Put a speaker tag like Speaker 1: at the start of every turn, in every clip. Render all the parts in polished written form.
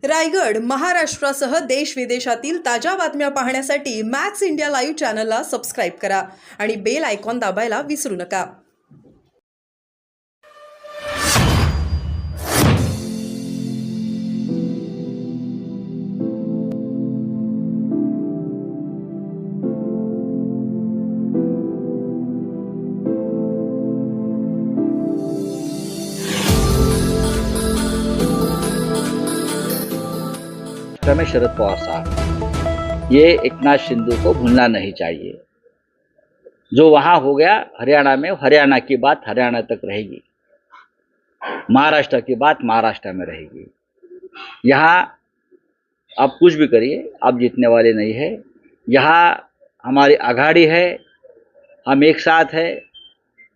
Speaker 1: रायगड, महाराष्ट्रासह देश विदेशातील ताज्या बातम्या पाहण्यासाठी मॅक्स इंडिया लाईव्ह चॅनलला सबस्क्राईब करा आणि बेल आयकॉन दाबायला विसरू नका.
Speaker 2: में शरद पवार साहब, ये एकनाथ शिंदे को भूलना नहीं चाहिए. जो वहां हो गया हरियाणा में, हरियाणा की बात हरियाणा तक रहेगी, महाराष्ट्र की बात महाराष्ट्र में रहेगी. यहाँ आप कुछ भी करिए, आप जीतने वाले नहीं है. यहाँ हमारी आघाड़ी है, हम एक साथ है,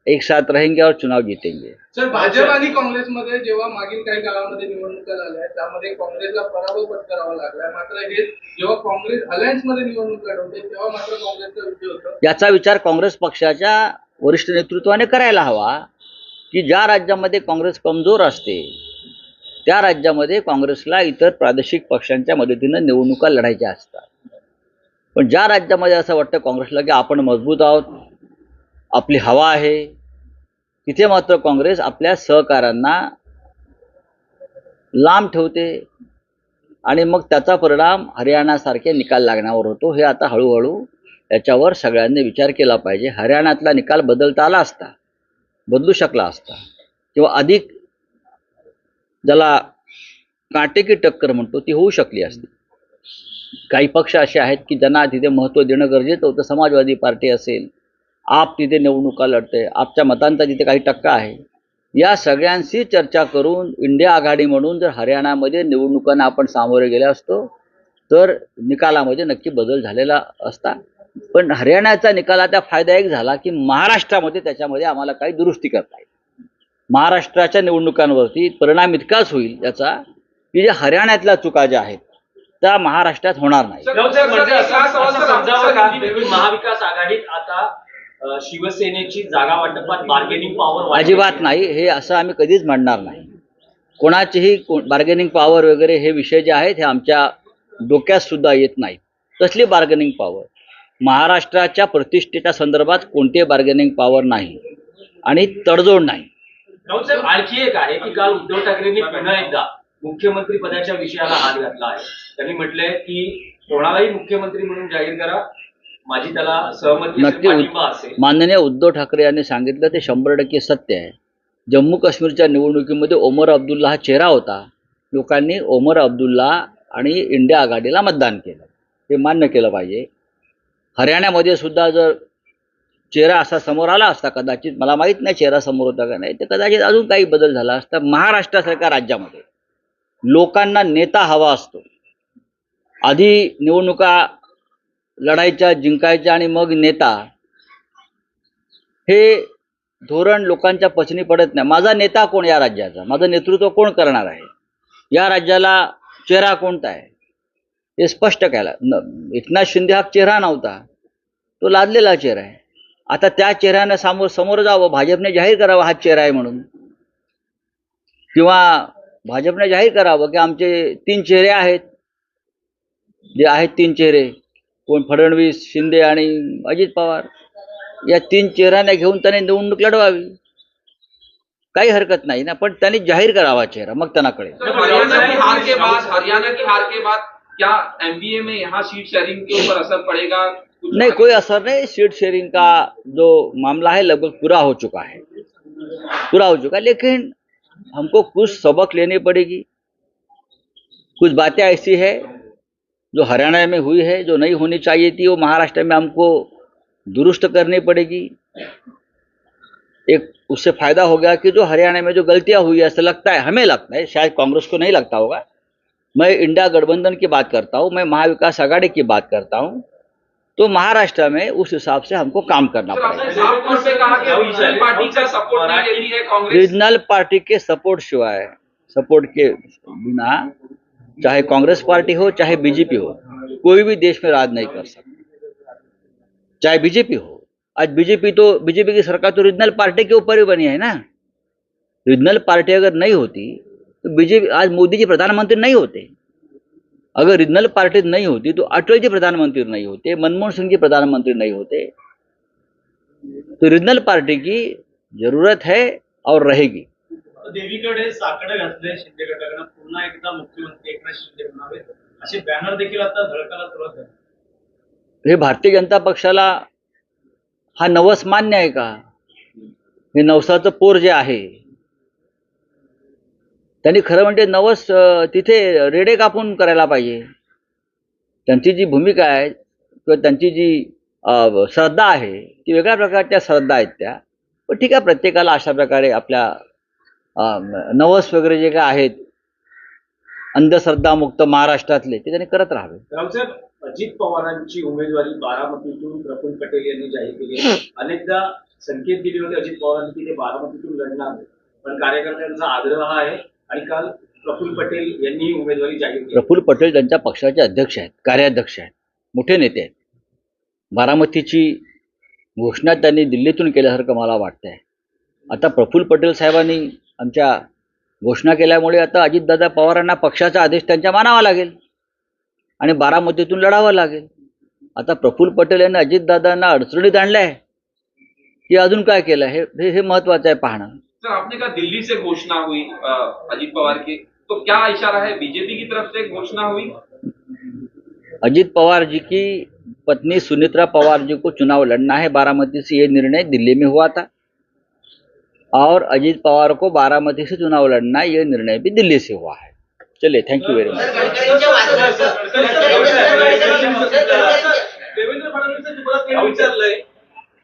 Speaker 2: एक साथ रहेंगे और चुनाव जीतेंगे.
Speaker 3: सर, भाजप आणि काँग्रेसमध्ये जेव्हा मागील काही काळामध्ये निवडणुका झाल्या त्यामध्ये काँग्रेसला पराभव पत्करावा लागला. मात्र हे जेव्हा काँग्रेस अलायन्समध्ये निवडणूक लढवते तेव्हा मात्र काँग्रेसचा विजय होतो.
Speaker 2: याचा विचार काँग्रेस पक्षाच्या वरिष्ठ नेतृत्वाने करायला हवा की ज्या राज्यामध्ये काँग्रेस कमजोर असते त्या राज्यामध्ये काँग्रेसला इतर प्रादेशिक पक्षांच्या मदतीने निवडणुका लढायच्या असतात. पण ज्या राज्यामध्ये असं वाटतं काँग्रेसला की आपण मजबूत आहोत, आपली हवा आहे, तिथे मात्र काँग्रेस आपल्या सहकाऱ्यांना लांब ठेवते आणि मग त्याचा परिणाम हरियाणासारखे निकाल लागण्यावर होतो. हे आता हळूहळू याच्यावर सगळ्यांनी विचार केला पाहिजे. हरियाणातला निकाल बदलता आला असता, बदलू शकला असता, किंवा अधिक ज्याला कांटे की टक्कर म्हणतो ती होऊ शकली असती. काही पक्ष असे आहेत की ज्यांना तिथे महत्त्व देणं गरजेचं होतं. समाजवादी पार्टी असेल, आप तिथे निवडणुका लढते, आपच्या मतांचा तिथे काही टक्का आहे. या सगळ्यांशी चर्चा करून इंडिया आघाडी म्हणून जर हरियाणामध्ये निवडणुकांना आपण सामोरे गेले असतो तर निकालामध्ये नक्की बदल झालेला असता. पण हरियाणाचा निकालाचा फायदा एक झाला की महाराष्ट्रामध्ये त्याच्यामध्ये आम्हाला काही दुरुस्ती करता येईल. महाराष्ट्राच्या निवडणुकांवरती परिणाम इतकाच होईल याचा की जे हरियाणातल्या चुका ज्या आहेत त्या महाराष्ट्रात होणार नाही.
Speaker 4: महाविकास आघाडीत आता शिवसेनेची जागा वाटपात बार्गेनिंग पॉवर
Speaker 2: अजिबात नाही. हे असं आम्ही कधीच म्हणणार नाही. कोणाचीही बार्गेनिंग पॉवर वगैरे हे विषय जे आहेत हे आमच्या डोक्यात सुद्धा येत नाहीत. कसली बार्गेनिंग पॉवर? महाराष्ट्राच्या प्रतिष्ठेच्या संदर्भात कोणते बार्गेनिंग पॉवर नाही आणि तडजोड नाही.
Speaker 4: साहेब, आणखी एक आहे की काल उद्धव ठाकरेंनी पुन्हा एकदा मुख्यमंत्री पदाच्या विषयाला हात घातला आहे. त्यांनी म्हटलंय की कोणालाही मुख्यमंत्री म्हणून जाहीर करा, माझी त्याला सहमती
Speaker 2: नक्की. माननीय उद्धव ठाकरे यांनी सांगितलं ते 100% सत्य आहे. जम्मू काश्मीरच्या निवडणुकीमध्ये ओमर अब्दुल्ला हा चेहरा होता. लोकांनी ओमर अब्दुल्ला आणि इंडिया आघाडीला मतदान केलं, हे मान्य केलं पाहिजे. हरियाणामध्ये सुद्धा जर चेहरा असा समोर आला असता, कदाचित, मला माहीत नाही चेहरा समोर होता का नाही, तर कदाचित अजून काही बदल झाला असता. महाराष्ट्रासारख्या राज्यामध्ये लोकांना नेता हवा असतो. आधी निवडणुका लढायच्या, जिंकायच्या आणि मग नेता, हे धोरण लोकांच्या पचनी पडत नाही. माझा नेता कोण या राज्याचा, माझं नेतृत्व कोण करणार आहे, या राज्याला चेहरा कोणता आहे हे स्पष्ट केलं. एकनाथ शिंदे हा चेहरा नव्हता, तो लादलेला चेहरा आहे. आता त्या चेहऱ्यानं समोर जावं, भाजपने जाहीर करावं हा चेहरा आहे म्हणून, किंवा भाजपने जाहीर करावं की आमचे 3 चेहरे आहेत, जे आहेत 3 चेहरे, कोण फडणवीस, शिंदे आणि अजित पवार, या 3 चेहऱ्यांना घेऊन त्याने निवडणूक लढवावी. काही हरकत नाही ना, पण त्यांनी जाहीर करावा चेहरा, मग त्यांना कळेल.
Speaker 3: हरियाणा की हार के बाद क्या एमपीए में यहाँ सीट शेयरिंग के ऊपर असर पड़ेगा?
Speaker 2: नहीं, कोई असर नहीं. सीट शेयरिंग का जो मामला है लगभग पूरा हो चुका है, लेकिन हमको कुछ सबक लेनी पड़ेगी. कुछ बातें ऐसी है जो हरियाणा में हुई है, जो नहीं होनी चाहिए थी, वो महाराष्ट्र में हमको दुरुस्त करनी पड़ेगी. एक उससे फायदा हो गया कि जो हरियाणा में जो गलतियां हुई, ऐसा लगता है, हमें लगता है, शायद कांग्रेस को नहीं लगता होगा. मैं इंडिया गठबंधन की बात करता हूँ, मैं महाविकास आघाड़ी की बात करता हूँ, तो महाराष्ट्र में उस हिसाब से हमको काम करना पड़ेगा. रीजनल पार्टी के सपोर्ट शिवाय, सपोर्ट के बिना, चाहे कांग्रेस पार्टी हो चाहे बीजेपी हो, कोई भी देश में राज नहीं कर सकता. चाहे बीजेपी हो, आज बीजेपी की सरकार तो रीजनल पार्टी के ऊपर ही बनी है ना. रीजनल पार्टी अगर नहीं होती तो बीजेपी, आज मोदी जी प्रधानमंत्री नहीं होते. अगर रीजनल पार्टी नहीं होती तो अटल जी प्रधानमंत्री नहीं होते, मनमोहन सिंह जी प्रधानमंत्री नहीं होते। तो रीजनल पार्टी की जरूरत है और रहेगी।
Speaker 5: देवीकडे साकडं घातलंय शिंदे गटाकडे, पुन्हा एकदा मुख्यमंत्री एकनाथ शिंदे म्हणावे असे बॅनर देखील आता झळकायला सुरुवात आहे.
Speaker 2: हे भारतीय जनता पक्षाला हा नवस मान्य आहे का? हे नवसाचं पोर जे आहे त्यांनी खरं म्हणजे नवस तिथे रेडे कापून करायला पाहिजे। त्यांची जी भूमिका आहे किंवा त्यांची जी श्रद्धा आहे ती वेगळ्या प्रकारच्या श्रद्धा आहेत त्या। पण ठीक आहे, प्रत्येकाला अशा प्रकारे आपल्या नवस वगैरे जे काय आहेत अंधश्रद्धा मुक्त महाराष्ट्रातले ते त्यांनी करत राहावे।
Speaker 4: रावसाहेब, अजित पवारांची उमेदवारी बारामतीतून प्रफुल्ल पटेल यांनी जाहीर केली आहे। अनेकदा संकेत दिले होते अजित पवारांनी की ते बारामतीतून लढणार नाही, पण कार्यकर्त्यांचा आग्रह आहे आणि काल प्रफुल्ल पटेल यांनी उमेदवारी जाहीर केली।
Speaker 2: प्रफुल्ल पटेल त्यांच्या पक्षाचे अध्यक्ष आहेत, कार्याध्यक्ष आहेत, मोठे नेते आहेत। बारामतीची घोषणा त्यांनी दिल्लीतून केल्यासारखं मला वाटतंय। आता प्रफुल्ल पटेल साहेबांनी आमच्या घोषणा केल्यामुळे आता अजितदादा पवारांना पक्षाचा आदेश त्यांच्या मानावा लागेल आणि बारामतीतून लढावं लागेल। आता प्रफुल्ल पटेल यांनी अजितदादांना अडचणीत आणलंय की अजून काय केलं हे महत्वाचं आहे पाहणं।
Speaker 6: सर, आपने कहा दिल्ली से घोषणा हुई अजीत पवार की, तो क्या इशारा है? बीजेपी की तरफ से घोषणा हुई?
Speaker 2: अजित पवार जी की पत्नी सुनेत्रा पवार जी को चुनाव लड़ना है बारामती से, ये निर्णय दिल्ली में हुआ था और अजित पवार को बारामती से चुनाव लड़ना ये निर्णय भी दिल्ली से हुआ है। चलिए, thank you very much.
Speaker 5: Devendra फडणवीसांची परत काही विचारलंय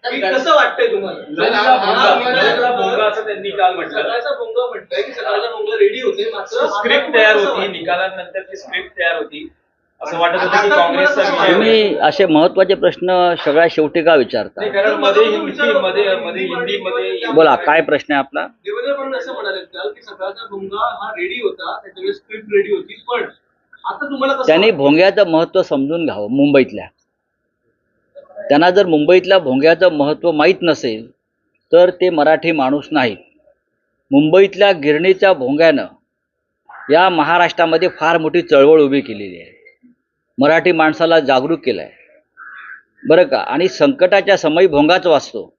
Speaker 5: की कसं वाटतंय तुम्हाला?
Speaker 4: सगळ्याचा भोंगा असं त्यांनी काल म्हटलं।
Speaker 5: सकाळचा भोंगा म्हणताय की सकाळचा भोंगा रेडी होते, मात्र
Speaker 4: स्क्रिप्ट तयार होती, निकालानंतरची स्क्रिप्ट तयार होती। असं वाटत होतं की काँग्रेसचा विजय होईल।
Speaker 2: तुम्ही असे महत्वाचे प्रश्न सगळ्या शेवटी का विचारता?
Speaker 4: नाही, कारण मध्ये हिंदीमध्ये
Speaker 2: बोला, काय प्रश्न आहे आपला?
Speaker 5: देवेंद्र फडणवीस असं म्हणाले काल की सकाळचा भोंगा हा रेडी होता, त्याच्यावेळी स्क्रिप्ट रेडी होती, पण आता तुम्हाला कसं
Speaker 2: त्यांनी भोंग्याचं महत्त्व समजून घ्यावं। मुंबईतल्या त्यांना जर मुंबईतल्या भोंग्याचं महत्त्व माहीत नसेल तर ते मराठी माणूस नाहीत। मुंबईतल्या गिरणीच्या भोंग्यानं या महाराष्ट्रामध्ये फार मोठी चळवळ उभी केलेली आहे, मराठी माणसाला जागरूक केलं आहे बरं का। आणि संकटाच्या समयी भोंगाच वाचतो,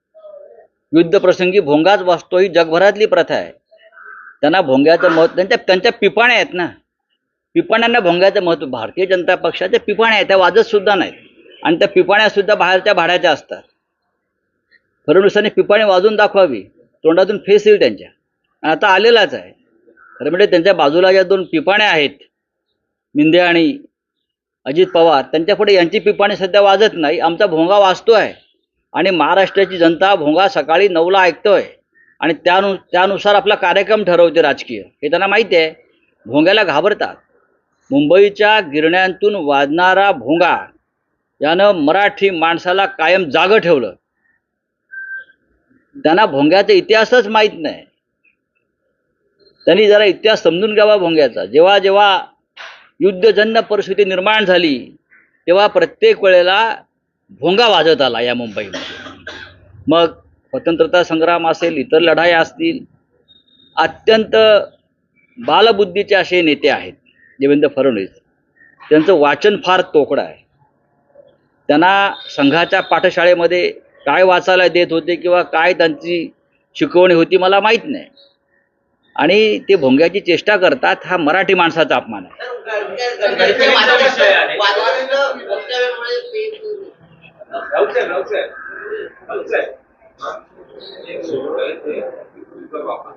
Speaker 2: युद्धप्रसंगी भोंगाच वाचतो, ही जगभरातली प्रथा आहे। त्यांना भोंग्याचं महत्त्व, त्यांच्या पिपाण्या आहेत ना, पिपाण्यांना भोंग्याचं महत्त्व। भारतीय जनता पक्षाच्या पिपाण्या आहेत, त्या वाजत सुद्धा नाहीत आणि त्या पिपाण्या सुद्धा बाहेरच्या भाड्याच्या असतात। फडणवीसांनी पिपाणी वाजून दाखवावी, तोंडातून फेस येईल त्यांच्या, आणि आता आलेलाच आहे। खरं म्हणजे त्यांच्या बाजूला ज्या दोन पिपाण्या आहेत, मिंदे आणि अजित पवार, त्यांच्यापुढे यांची पिपाणी सध्या वाजत नाही, आमचा भोंगा वाजतोय आणि महाराष्ट्राची जनता भोंगा सकाळी 9ला ऐकतोय आणि त्यानुसार आपला कार्यक्रम ठरवते राजकीय, हे त्यांना माहिती आहे। भोंग्याला घाबरतात। मुंबईच्या गिरण्यांतून वाजणारा भोंगा यानं मराठी माणसाला कायम जागं ठेवलं। त्यांना भोंग्याचा इतिहासच माहीत नाही, त्यांनी जरा इतिहास समजून घ्यावा भोंग्याचा। जेव्हा जेव्हा युद्धजन्य परिस्थिती निर्माण झाली तेव्हा प्रत्येक वेळेला भोंगा वाजत आला या मुंबईमध्ये। मग स्वतंत्रता संग्राम असेल, इतर लढाया असतील, अत्यंत बालबुद्धीचे असे नेते आहेत देवेंद्र फडणवीस। त्यांचं वाचन फार तोकडं आहे। त्यांना संघाच्या पाठशाळेमध्ये काय वाचायला देत होते किंवा काय त्यांची शिकवणी होती मला माहीत नाही, आणि ते भोंग्याची चेष्टा करतात, हा मराठी माणसाचा अपमान आहे।
Speaker 6: वापस